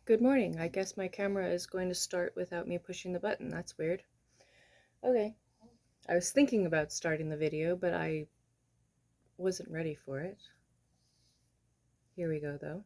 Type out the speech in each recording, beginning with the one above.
Good morning. I guess my camera is going to start without me pushing the button. That's weird. Okay. I was thinking about starting the video, but I wasn't ready for it. Here we go, though.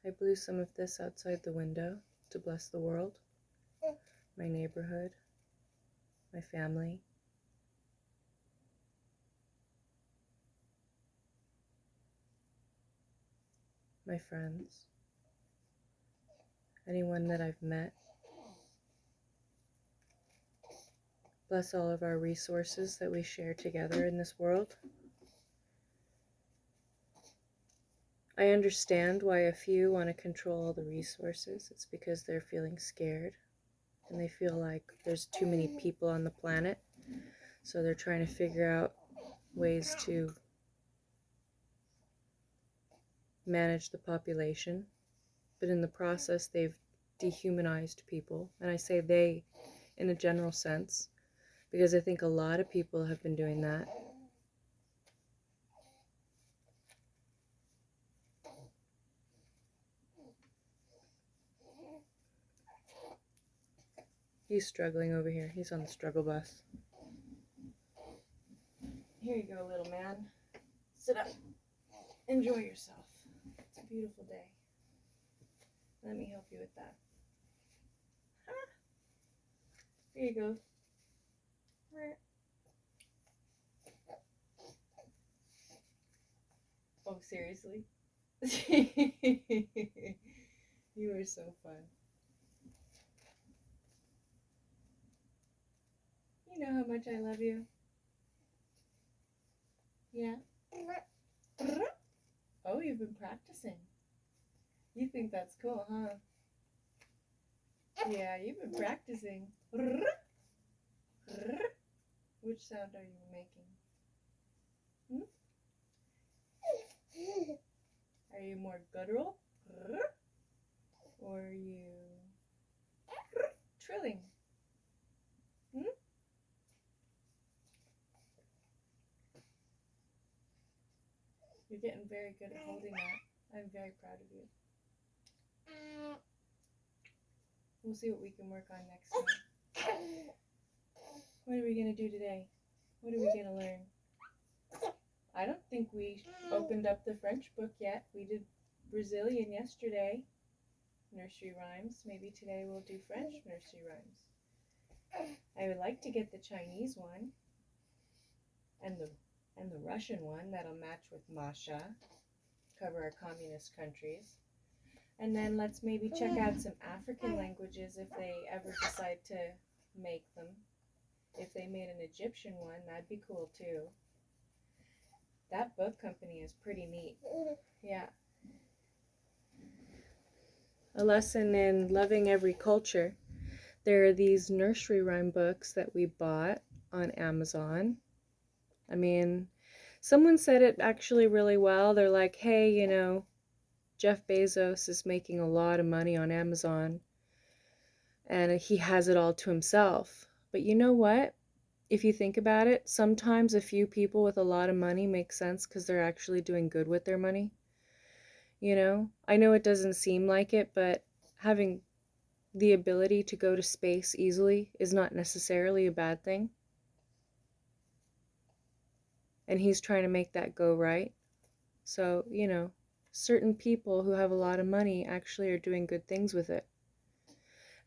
I blew some of this outside the window to bless the world, my neighborhood, my family, my friends, anyone that I've met. Bless all of our resources that we share together in this world. I understand why a few want to control all the resources. It's because they're feeling scared and they feel like there's too many people on the planet. So they're trying to figure out ways to manage the population. But in the process, they've dehumanized people. And I say they in a general sense, because I think a lot of people have been doing that. He's struggling over here. He's on the struggle bus. Here you go, little man. Sit up. Enjoy yourself. It's a beautiful day. Let me help you with that. Here you go. Oh, seriously? You are so fun. You know how much I love you. Yeah? Oh, you've been practicing. You think that's cool, huh? Yeah, you've been practicing. Which sound are you making? Are you more guttural? Or are you trilling? You're getting very good at holding that. I'm very proud of you. We'll see what we can work on next time. What are we going to do today? What are we going to learn? I don't think we opened up the French book yet. We did Brazilian yesterday. Nursery rhymes. Maybe today we'll do French nursery rhymes. I would like to get the Chinese one and the Russian one. That'll match with Masha. Cover our communist countries. And then let's maybe check out some African languages if they ever decide to make them. If they made an Egyptian one, that'd be cool too. That book company is pretty neat. Yeah. A lesson in loving every culture. There are these nursery rhyme books that we bought on Amazon. I mean, someone said it actually really well. They're like, hey, you know, Jeff Bezos is making a lot of money on Amazon and he has it all to himself. But you know what? If you think about it, sometimes a few people with a lot of money make sense because they're actually doing good with their money. You know, I know it doesn't seem like it, but having the ability to go to space easily is not necessarily a bad thing. And he's trying to make that go right. So, you know, certain people who have a lot of money actually are doing good things with it.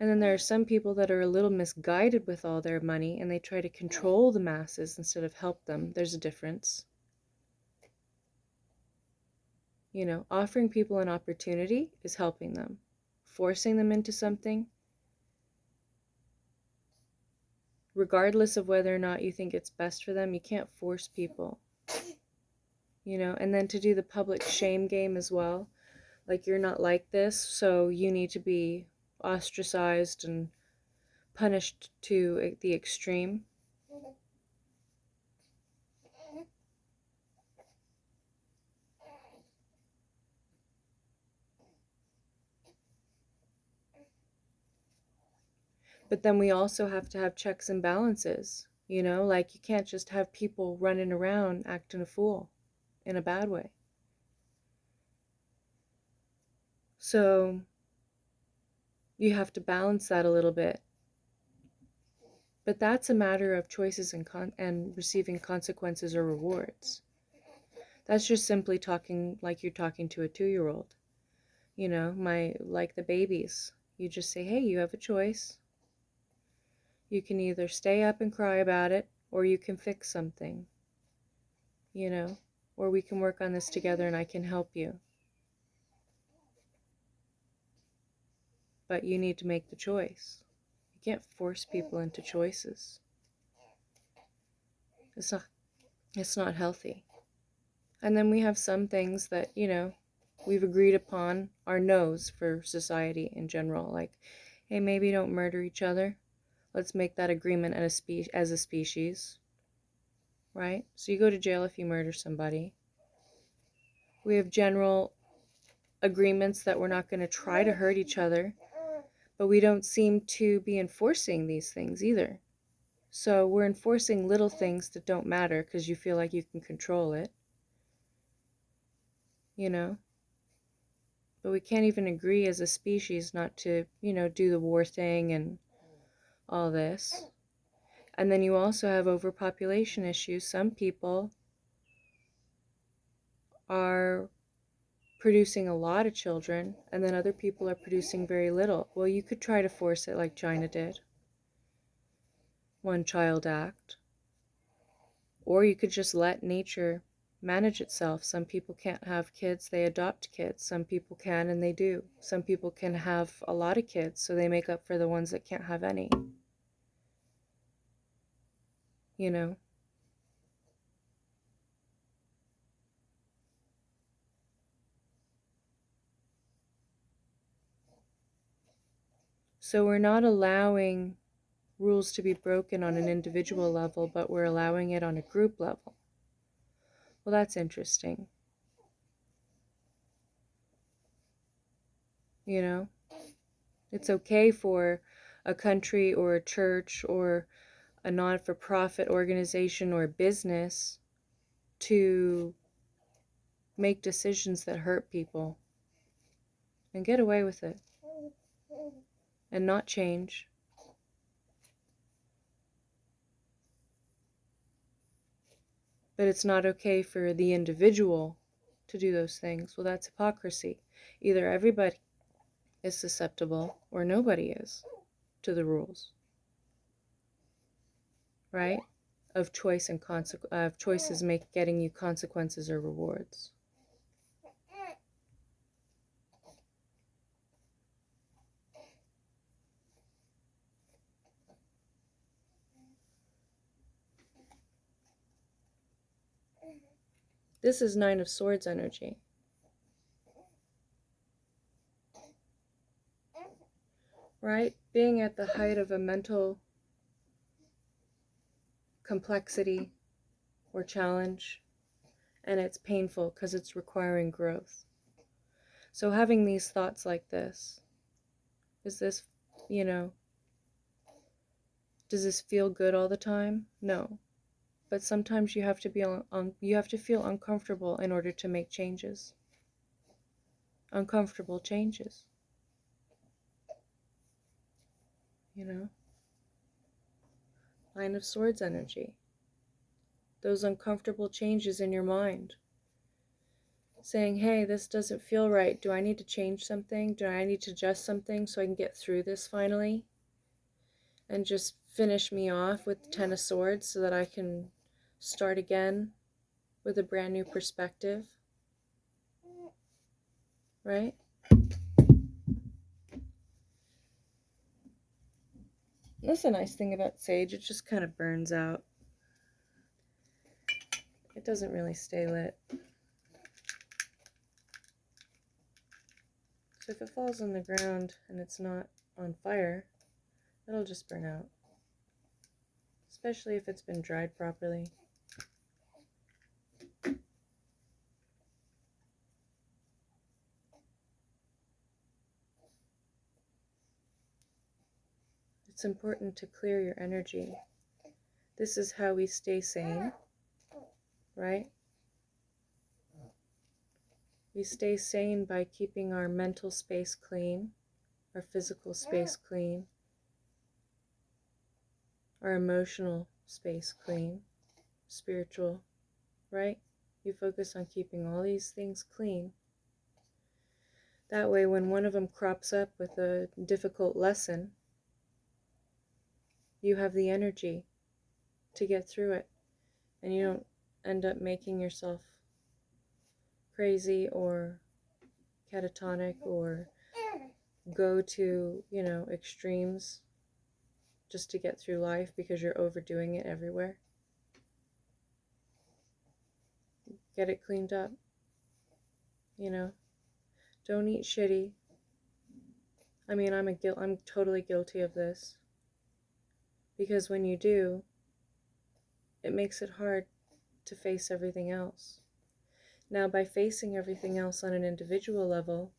And then there are some people that are a little misguided with all their money and they try to control the masses instead of help them. There's a difference. You know, offering people an opportunity is helping them. Forcing them into something, regardless of whether or not you think it's best for them, you can't force people. You know, and then to do the public shame game as well. Like, you're not like this, so you need to be ostracized and punished to the extreme. But then we also have to have checks and balances, you know, like you can't just have people running around acting a fool in a bad way. So you have to balance that a little bit. But that's a matter of choices and receiving consequences or rewards. That's just simply talking like you're talking to a 2-year-old. You know, like the babies. You just say, hey, you have a choice. You can either stay up and cry about it, or you can fix something, you know, or we can work on this together and I can help you. But you need to make the choice. You can't force people into choices. It's not healthy. And then we have some things that, you know, we've agreed upon are no's for society in general. Like, hey, maybe don't murder each other. Let's make that agreement as a species. Right? So you go to jail if you murder somebody. We have general agreements that we're not going to try to hurt each other, but we don't seem to be enforcing these things either. So we're enforcing little things that don't matter because you feel like you can control it, you know? But we can't even agree as a species not to, you know, do the war thing and all this. And then you also have overpopulation issues. Some people are producing a lot of children, and then other people are producing very little. Well, you could try to force it like China did. One Child Act. Or you could just let nature manage itself. Some people can't have kids, they adopt kids. Some people can, and they do. Some people can have a lot of kids, so they make up for the ones that can't have any. You know? So we're not allowing rules to be broken on an individual level, but we're allowing it on a group level. Well, that's interesting. You know? It's okay for a country or a church or a non-for-profit organization or business to make decisions that hurt people and get away with it and not change. But it's not okay for the individual to do those things. Well, that's hypocrisy. Either everybody is susceptible or nobody is to the rules, right? Of choice and of choices getting you consequences or rewards. This is 9 of Swords energy. Right? Being at the height of a mental complexity or challenge, and it's painful because it's requiring growth. So having these thoughts like this, is this, you know, does this feel good all the time? No. But sometimes you have to be you have to feel uncomfortable in order to make changes. Uncomfortable changes. You know? 9 of Swords energy. Those uncomfortable changes in your mind. saying, hey, this doesn't feel right. Do I need to change something? Do I need to adjust something so I can get through this finally? And just finish me off with the Ten of Swords so that I can start again with a brand new perspective. Right? That's a nice thing about sage. It just kind of burns out. It doesn't really stay lit. So if it falls on the ground and it's not on fire, it'll just burn out. Especially if it's been dried properly. It's important to clear your energy. This is how we stay sane, right? We stay sane by keeping our mental space clean, our physical space clean, our emotional space clean, spiritual, right? You focus on keeping all these things clean. That way, when one of them crops up with a difficult lesson, you have the energy to get through it, and you don't end up making yourself crazy or catatonic or go to, extremes just to get through life because you're overdoing it everywhere. Get it cleaned up. Don't eat shitty. I mean, I'm totally guilty of this. Because when you do, it makes it hard to face everything else. Now, by facing everything else on an individual level,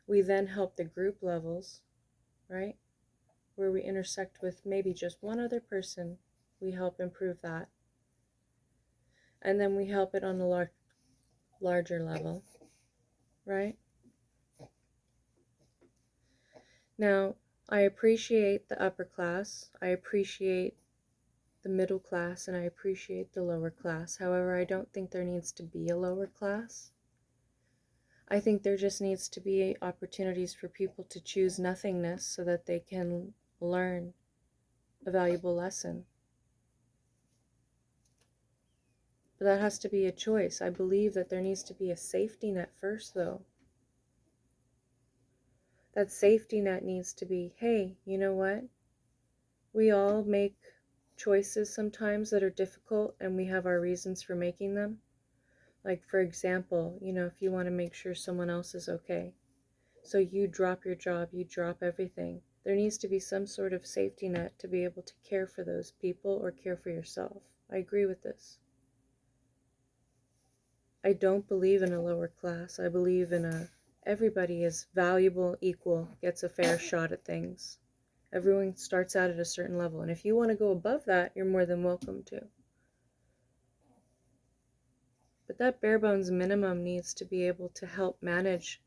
we then help the group levels, right? Where we intersect with maybe just one other person, we help improve that. And then we help it on a larger level, right? Now, I appreciate the upper class, I appreciate the middle class, and I appreciate the lower class. However, I don't think there needs to be a lower class. I think there just needs to be opportunities for people to choose nothingness so that they can learn a valuable lesson. But that has to be a choice. I believe that there needs to be a safety net first, though. That safety net needs to be, hey, you know what? We all make choices sometimes that are difficult, and we have our reasons for making them. Like, for example, if you want to make sure someone else is okay. So you drop your job, you drop everything. There needs to be some sort of safety net to be able to care for those people or care for yourself. I agree with this. I don't believe in a lower class. I believe in everybody is valuable, equal, gets a fair shot at things. Everyone starts out at a certain level. And if you want to go above that, you're more than welcome to. But that bare bones minimum needs to be able to help manage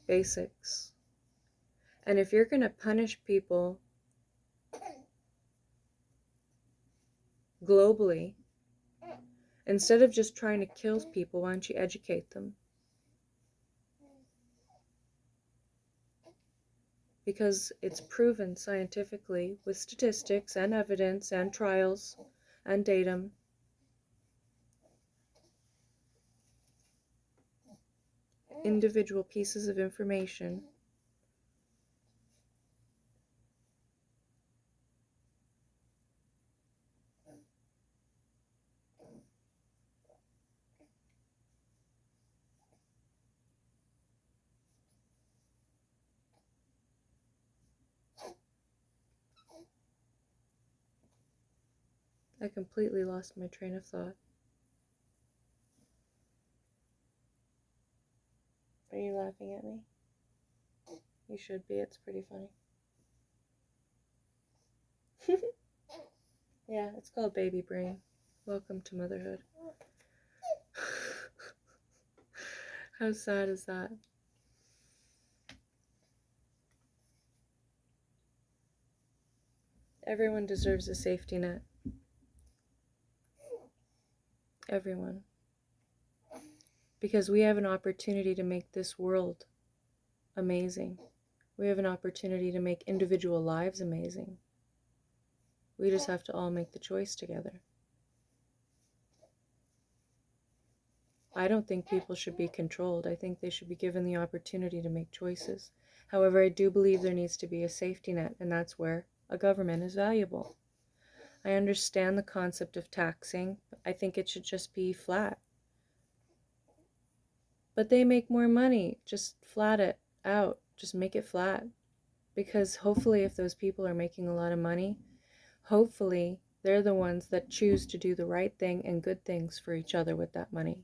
basics. And if you're going to punish people globally, instead of just trying to kill people, why don't you educate them? Because it's proven scientifically with statistics and evidence and trials and datum individual pieces of information I completely lost my train of thought. Are you laughing at me? You should be, it's pretty funny. Yeah, it's called baby brain. Welcome to motherhood. How sad is that? Everyone deserves a safety net. Everyone. Because we have an opportunity to make this world amazing. We have an opportunity to make individual lives amazing. We just have to all make the choice together. I don't think people should be controlled. I think they should be given the opportunity to make choices. However, I do believe there needs to be a safety net, and that's where a government is valuable. I understand the concept of taxing. I think it should just be flat. But they make more money. Just flat it out. Just make it flat. Because hopefully if those people are making a lot of money, hopefully they're the ones that choose to do the right thing and good things for each other with that money.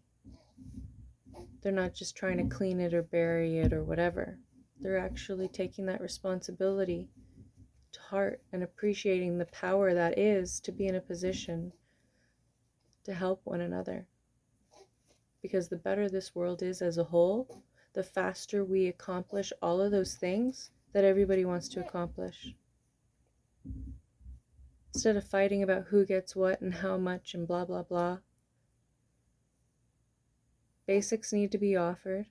They're not just trying to clean it or bury it or whatever. They're actually taking that responsibility to heart and appreciating the power that is to be in a position to help one another. Because the better this world is as a whole, the faster we accomplish all of those things that everybody wants to accomplish. Instead of fighting about who gets what and how much and blah, blah, blah. Basics need to be offered,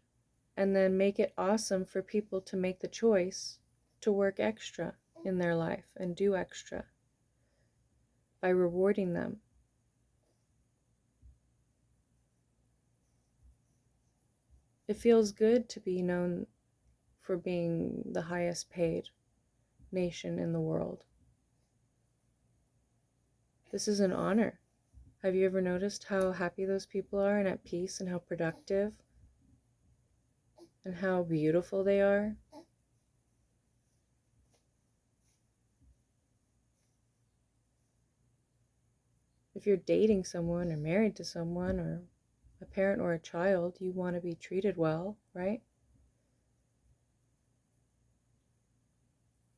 and then make it awesome for people to make the choice to work extra in their life and do extra by rewarding them. It feels good to be known for being the highest paid nation in the world. This is an honor. Have you ever noticed how happy those people are and at peace and how productive and how beautiful they are? If you're dating someone or married to someone or a parent or a child, you want to be treated well, right?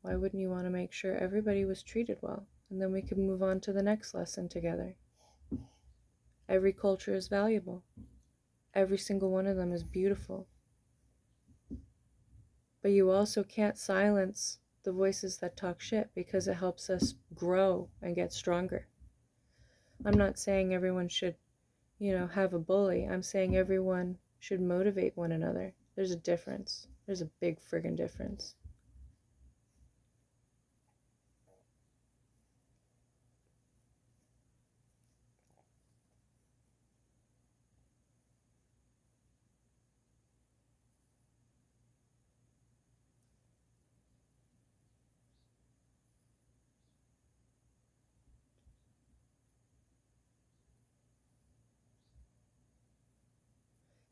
Why wouldn't you want to make sure everybody was treated well? And then we could move on to the next lesson together. Every culture is valuable. Every single one of them is beautiful. But you also can't silence the voices that talk shit because it helps us grow and get stronger. I'm not saying everyone should, have a bully. I'm saying everyone should motivate one another. There's a difference. There's a big friggin' difference.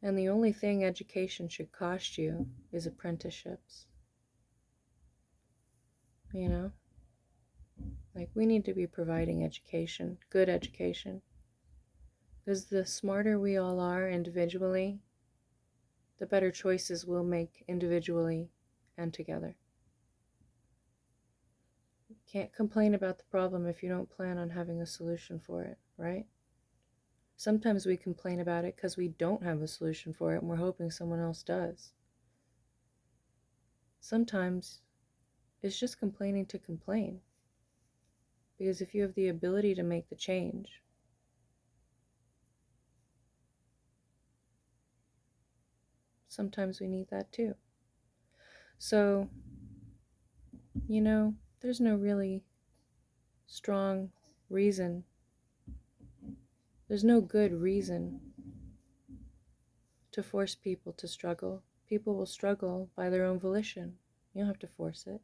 And the only thing education should cost you is apprenticeships. Like, we need to be providing education, good education. Because the smarter we all are individually, the better choices we'll make individually and together. You can't complain about the problem if you don't plan on having a solution for it, right? Sometimes we complain about it because we don't have a solution for it and we're hoping someone else does. Sometimes it's just complaining to complain. Because if you have the ability to make the change, sometimes we need that too. So, there's no really strong reason. There's no good reason to force people to struggle. People will struggle by their own volition. You don't have to force it.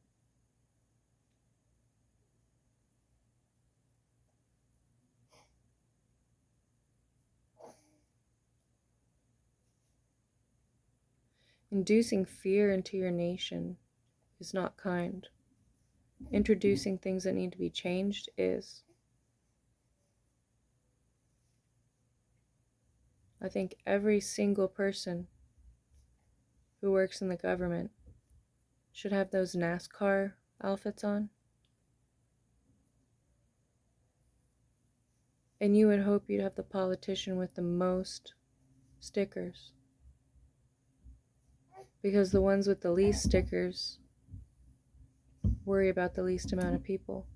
Inducing fear into your nation is not kind. Introducing things that need to be changed is. I think every single person who works in the government should have those NASCAR outfits on. And you would hope you'd have the politician with the most stickers. Because the ones with the least stickers worry about the least amount of people.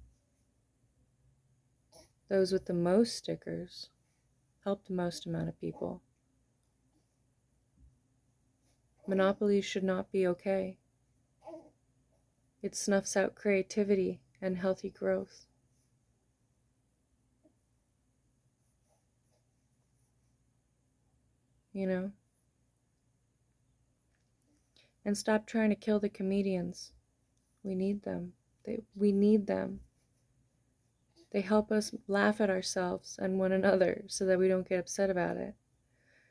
Those with the most stickers help the most amount of people. Monopolies should not be okay. It snuffs out creativity and healthy growth. You know? And stop trying to kill the comedians. We need them. We need them. They help us laugh at ourselves and one another so that we don't get upset about it.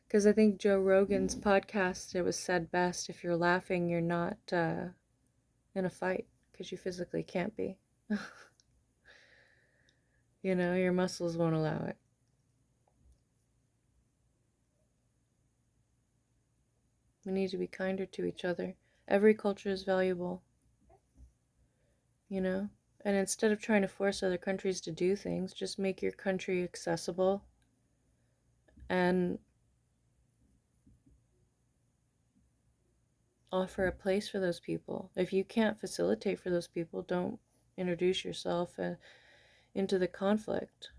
Because I think Joe Rogan's podcast, it was said best, if you're laughing, you're not in a fight, because you physically can't be. You know, your muscles won't allow it. We need to be kinder to each other. Every culture is valuable, you know? And instead of trying to force other countries to do things, just make your country accessible and offer a place for those people. If you can't facilitate for those people, don't introduce yourself into the conflict.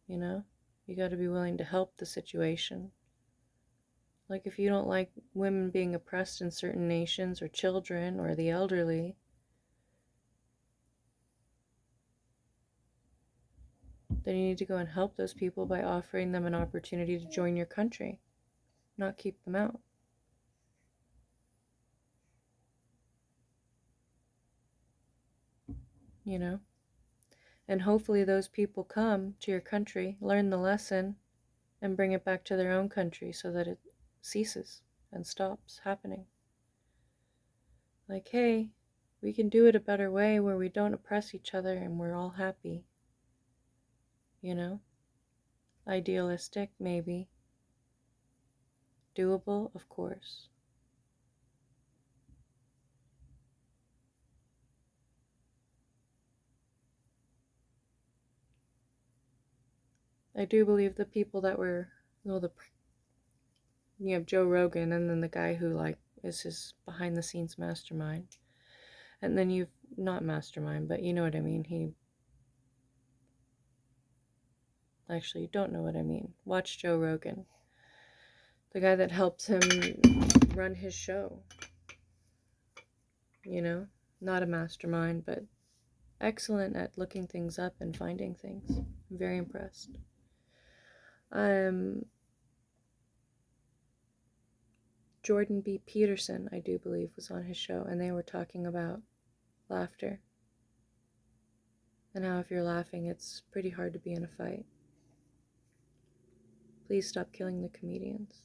You know, you got to be willing to help the situation. Like if you don't like women being oppressed in certain nations, or children, or the elderly, then you need to go and help those people by offering them an opportunity to join your country, not keep them out. You know? And hopefully those people come to your country, learn the lesson, and bring it back to their own country so that it ceases and stops happening. Like, hey, we can do it a better way where we don't oppress each other and we're all happy. You know? Idealistic, maybe. Doable, of course. I do believe the people that were, well, you have Joe Rogan, and then the guy who, like, is his behind the scenes mastermind. And then you've, not mastermind, but you know what I mean. Actually, you don't know what I mean. Watch Joe Rogan. The guy that helps him run his show. You know? Not a mastermind, but excellent at looking things up and finding things. I'm very impressed. Jordan B. Peterson, I do believe, was on his show, and they were talking about laughter. And how if you're laughing, it's pretty hard to be in a fight. Please stop killing the comedians.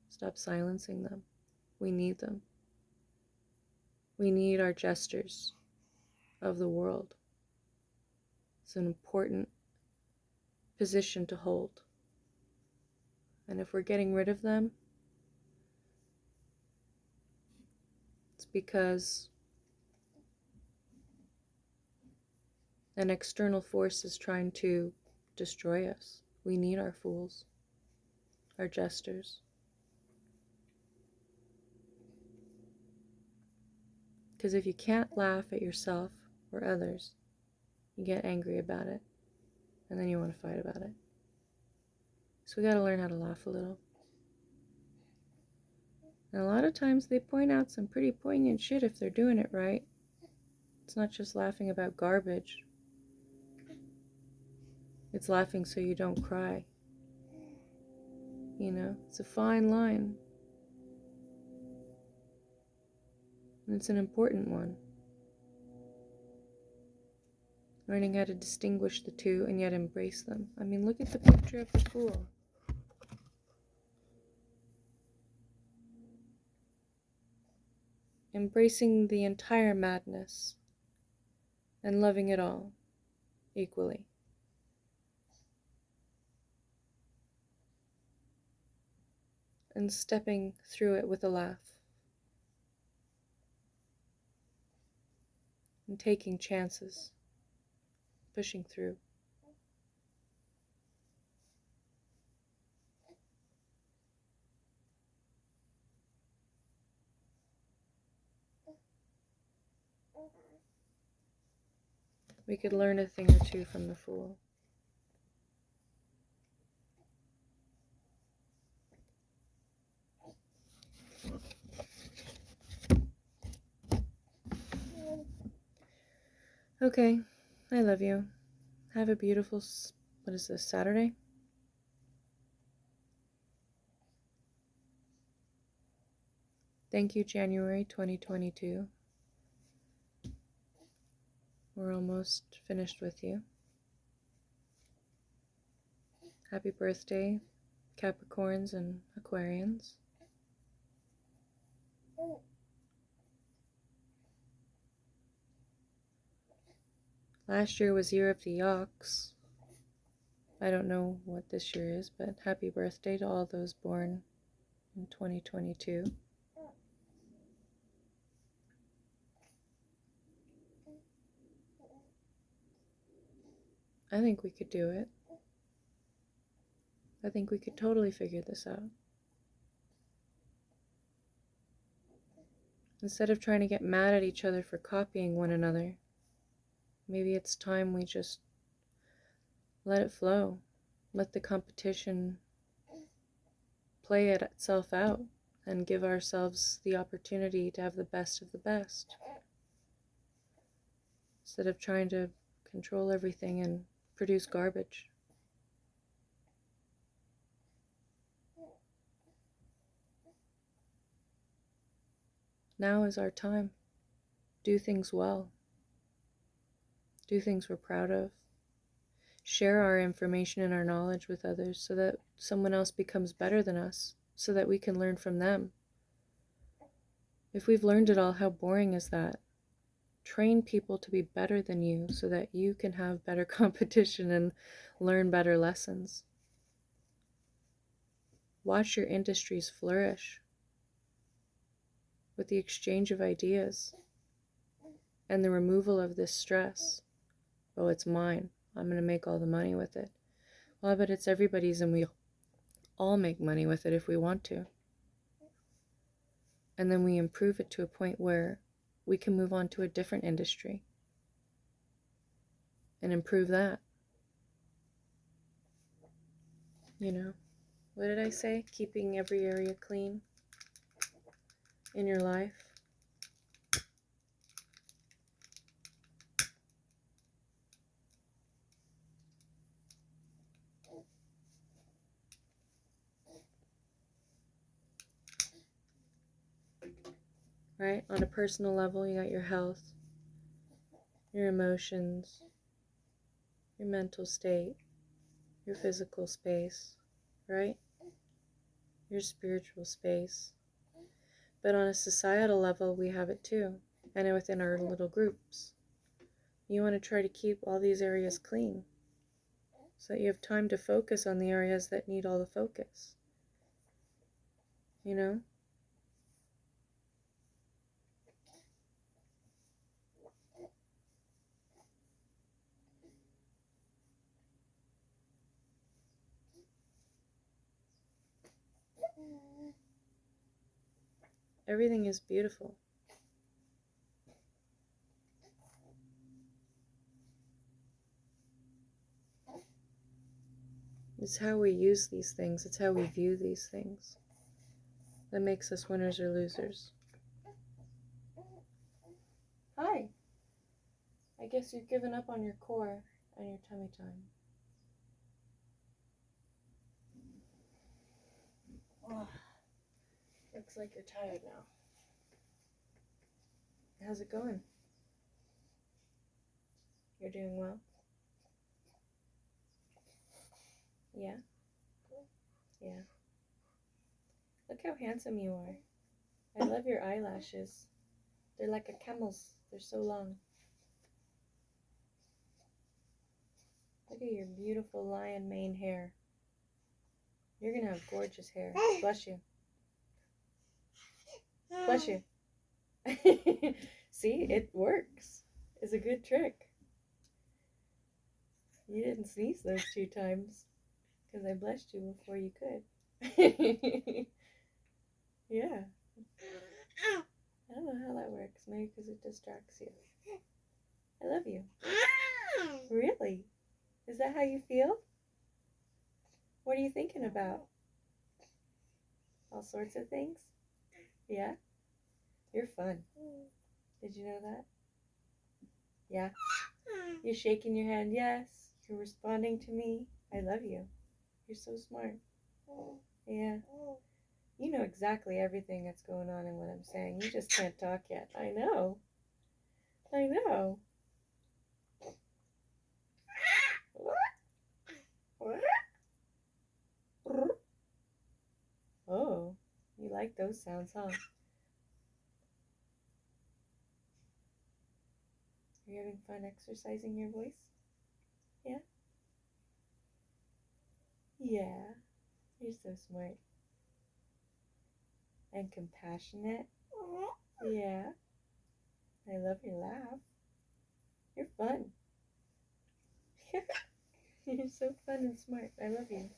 Stop silencing them. We need them. We need our jesters of the world. It's an important position to hold. And if we're getting rid of them, it's because an external force is trying to destroy us. We need our fools, our jesters. Because if you can't laugh at yourself or others, you get angry about it, and then you want to fight about it. So we got to learn how to laugh a little. And a lot of times they point out some pretty poignant shit if they're doing it right. It's not just laughing about garbage. It's laughing so you don't cry. You know, it's a fine line. And it's an important one. Learning how to distinguish the two and yet embrace them. I mean, look at the picture of the fool. Embracing the entire madness and loving it all equally. And stepping through it with a laugh. And taking chances. Pushing through. We could learn a thing or two from the fool. Okay, I love you. Have a beautiful, what is this, Saturday? Thank you, January 2022. We're almost finished with you. Happy birthday, Capricorns and Aquarians. Last year was Year of the Ox. I don't know what this year is, but happy birthday to all those born in 2022. I think we could do it. I think we could totally figure this out. Instead of trying to get mad at each other for copying one another, maybe it's time we just let it flow. Let the competition play itself out and give ourselves the opportunity to have the best of the best. Instead of trying to control everything and produce garbage. Now is our time. Do things well. Do things we're proud of. Share our information and our knowledge with others so that someone else becomes better than us, so that we can learn from them. If we've learned it all, how boring is that? Train people to be better than you so that you can have better competition and learn better lessons. Watch your industries flourish with the exchange of ideas and the removal of this stress. Oh, it's mine. I'm going to make all the money with it. Well, I bet it's everybody's, and we all make money with it if we want to. And then we improve it to a point where we can move on to a different industry and improve that. You know, what did I say? Keeping every area clean in your life. Right? On a personal level, you got your health, your emotions, your mental state, your physical space, right? Your spiritual space. But on a societal level, we have it too, and within our little groups. You want to try to keep all these areas clean so that you have time to focus on the areas that need all the focus. You know? Everything is beautiful. It's how we use these things. It's how we view these things that makes us winners or losers. Hi. I guess you've given up on your core and your tummy time. Oh, looks like you're tired now. How's it going? You're doing well? Yeah? Yeah. Look how handsome you are. I love your eyelashes. They're like a camel's. They're so long. Look at your beautiful lion mane hair. You're gonna have gorgeous hair. Bless you. Bless you. See, it works. It's a good trick. You didn't sneeze those 2 times because I blessed you before you could. Yeah. I don't know how that works. Maybe because it distracts you. I love you. Really? Is that how you feel? What are you thinking about? All sorts of things? Yeah? You're fun. Did you know that? Yeah? You're shaking your head, yes. You're responding to me. I love you. You're so smart. Yeah. You know exactly everything that's going on in what I'm saying. You just can't talk yet. I know. I know. Oh, you like those sounds, huh? Are you having fun exercising your voice? Yeah? Yeah. You're so smart. And compassionate. Yeah. I love your laugh. You're fun. You're so fun and smart. I love you.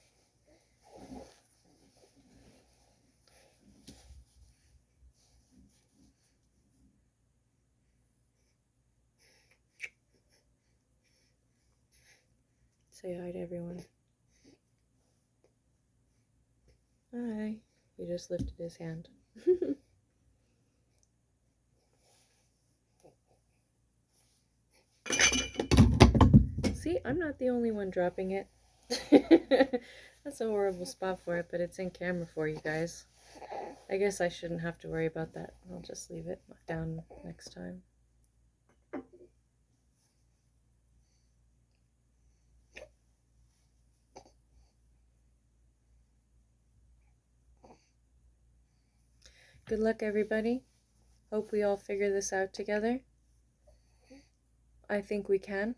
Say hi to everyone. Hi. He just lifted his hand. See, I'm not the only one dropping it. That's a horrible spot for it, but it's in camera for you guys. I guess I shouldn't have to worry about that. I'll just leave it down next time. Good luck, everybody. Hope we all figure this out together. I think we can.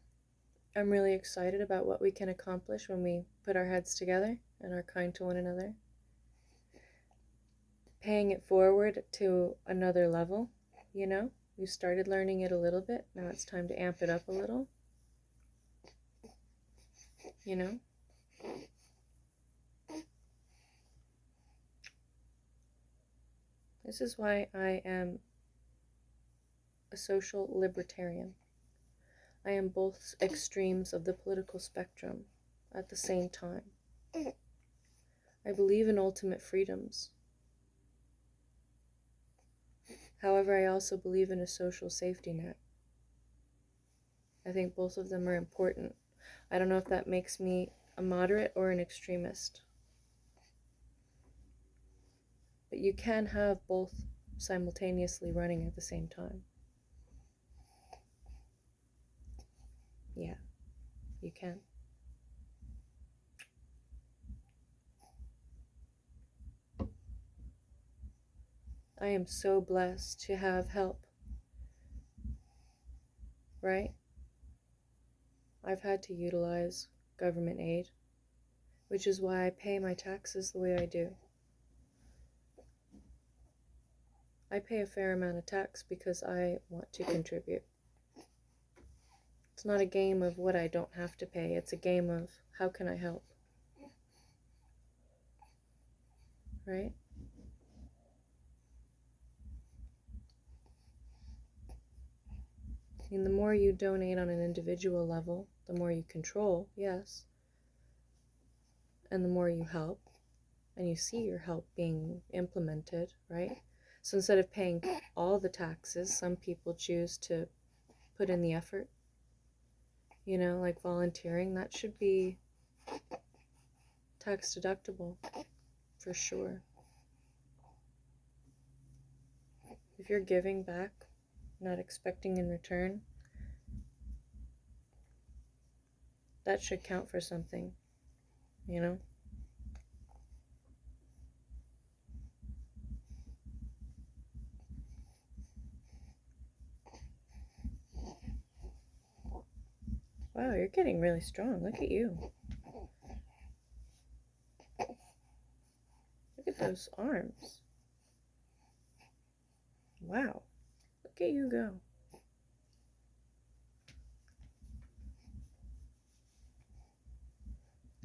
I'm really excited about what we can accomplish when we put our heads together and are kind to one another. Paying it forward to another level, you know? We started learning it a little bit. Now it's time to amp it up a little. You know? This is why I am a social libertarian. I am both extremes of the political spectrum at the same time. I believe in ultimate freedoms. However, I also believe in a social safety net. I think both of them are important. I don't know if that makes me a moderate or an extremist. But you can have both simultaneously running at the same time. Yeah, you can. I am so blessed to have help. Right? I've had to utilize government aid, which is why I pay my taxes the way I do. I pay a fair amount of tax because I want to contribute. It's not a game of what I don't have to pay. It's a game of how can I help? Right? I mean, the more you donate on an individual level, the more you control, yes. And the more you help, and you see your help being implemented, right? So instead of paying all the taxes, some people choose to put in the effort. You know, like volunteering, that should be tax deductible, for sure. If you're giving back, not expecting in return, that should count for something, you know? Wow, you're getting really strong. Look at you. Look at those arms. Wow. Look at you go.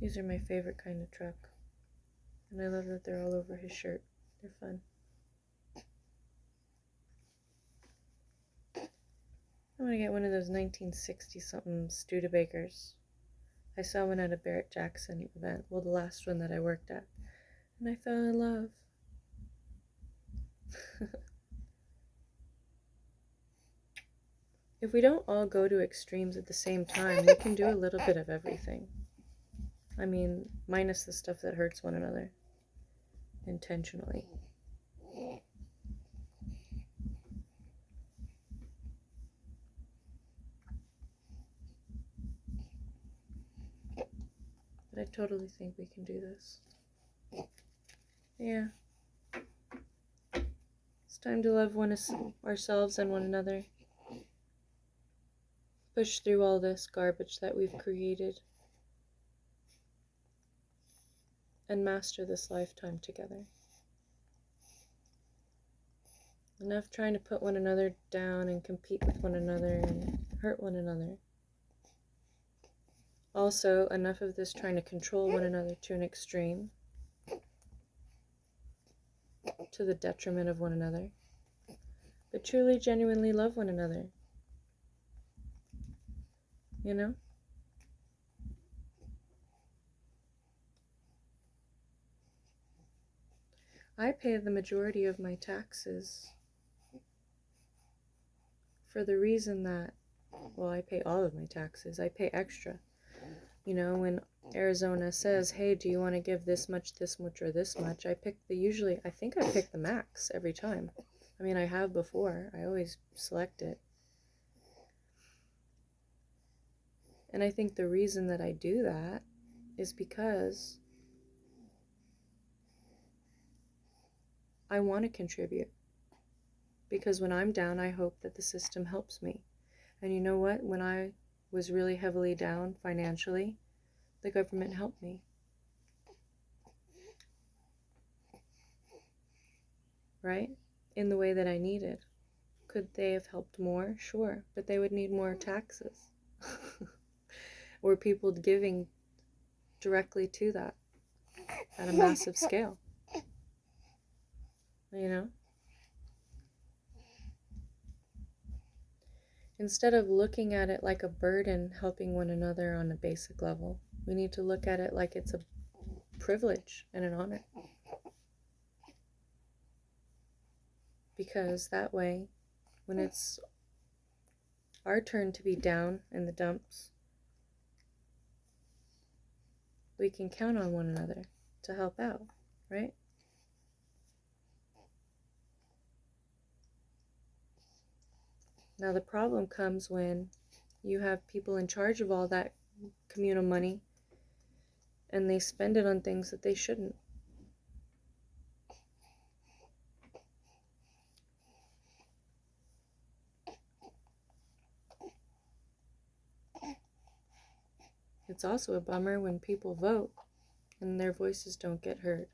These are my favorite kind of truck. And I love that they're all over his shirt. They're fun. I want to get one of those 1960-something Studebakers. I saw one at a Barrett Jackson event. Well, the last one that I worked at. And I fell in love. if we don't all go to extremes at the same time, we can do a little bit of everything. I mean, minus the stuff that hurts one another intentionally. But I totally think we can do this. Yeah. It's time to love ourselves and one another. Push through all this garbage that we've created. And master this lifetime together. Enough trying to put one another down and compete with one another and hurt one another. Also, enough of this trying to control one another to an extreme, to the detriment of one another, but truly, genuinely love one another. You know? I pay the majority of my taxes for the reason that, well, I pay all of my taxes. I pay extra. You know, when Arizona says, hey, do you want to give this much, or this much? I think I pick the max every time. I mean, I have before. I always select it. And I think the reason that I do that is because I want to contribute. Because when I'm down, I hope that the system helps me. And you know what? When I was really heavily down financially, the government helped me. Right? In the way that I needed. Could they have helped more? Sure. But they would need more taxes. Or people giving directly to that at a massive scale. You know? Instead of looking at it like a burden helping one another on a basic level, we need to look at it like it's a privilege and an honor. Because that way, when it's our turn to be down in the dumps, we can count on one another to help out, right? Now the problem comes when you have people in charge of all that communal money and they spend it on things that they shouldn't. It's also a bummer when people vote and their voices don't get heard.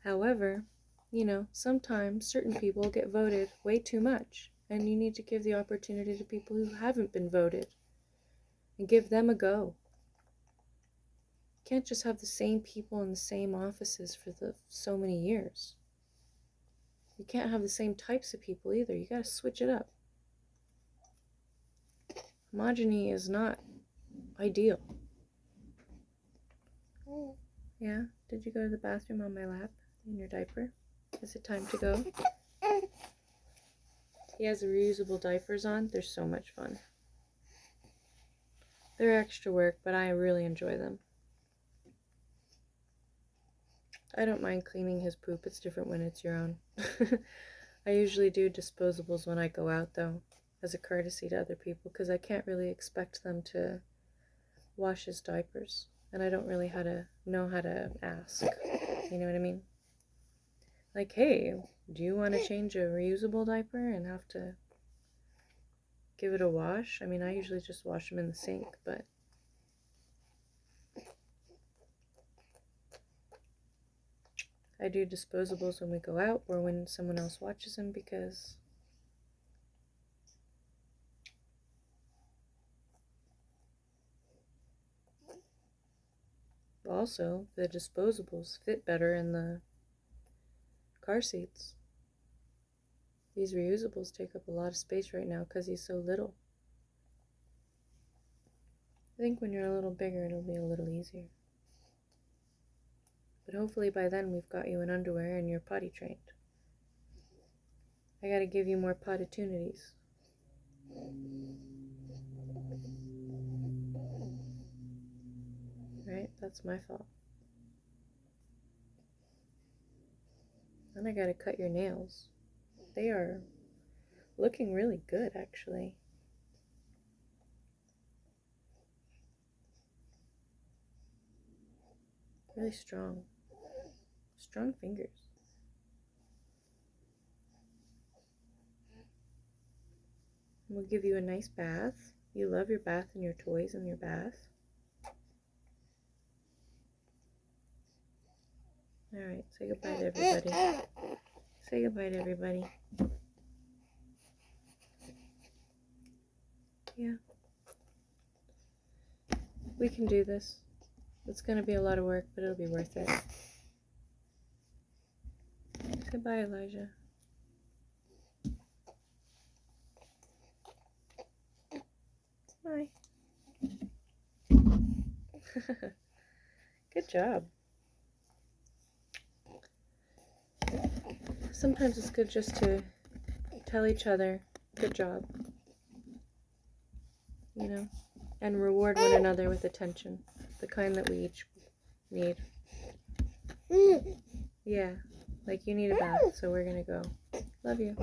However, you know, sometimes certain people get voted way too much, and you need to give the opportunity to people who haven't been voted and give them a go. You can't just have the same people in the same offices for so many years. You can't have the same types of people either. You gotta switch it up. Homogeny is not ideal. Yeah? Did you go to the bathroom on my lap in your diaper? Is it time to go? He has reusable diapers on. They're so much fun. They're extra work, but I really enjoy them. I don't mind cleaning his poop. It's different when it's your own. I usually do disposables when I go out, though, as a courtesy to other people, because I can't really expect them to wash his diapers, and I don't really know how to ask. You know what I mean? Like, hey, do you want to change a reusable diaper and have to give it a wash? I mean, I usually just wash them in the sink, but I do disposables when we go out or when someone else watches them, because also the disposables fit better in the car seats. These reusables take up a lot of space right now because he's so little. I think when you're a little bigger, it'll be a little easier. But hopefully by then we've got you in underwear and you're potty trained. I gotta give you more potty-tunities. Right? That's my fault. And I gotta cut your nails. They are looking really good, actually. Really strong. Strong fingers. And we'll give you a nice bath. You love your bath and your toys in your bath. Alright, say goodbye to everybody. Say goodbye to everybody. Yeah. We can do this. It's going to be a lot of work, but it'll be worth it. Say bye, Elijah. Bye. Good job. Sometimes it's good just to tell each other, good job. You know? And reward one another with attention. The kind that we each need. Yeah. Like you need a bath, so we're gonna go. Love you.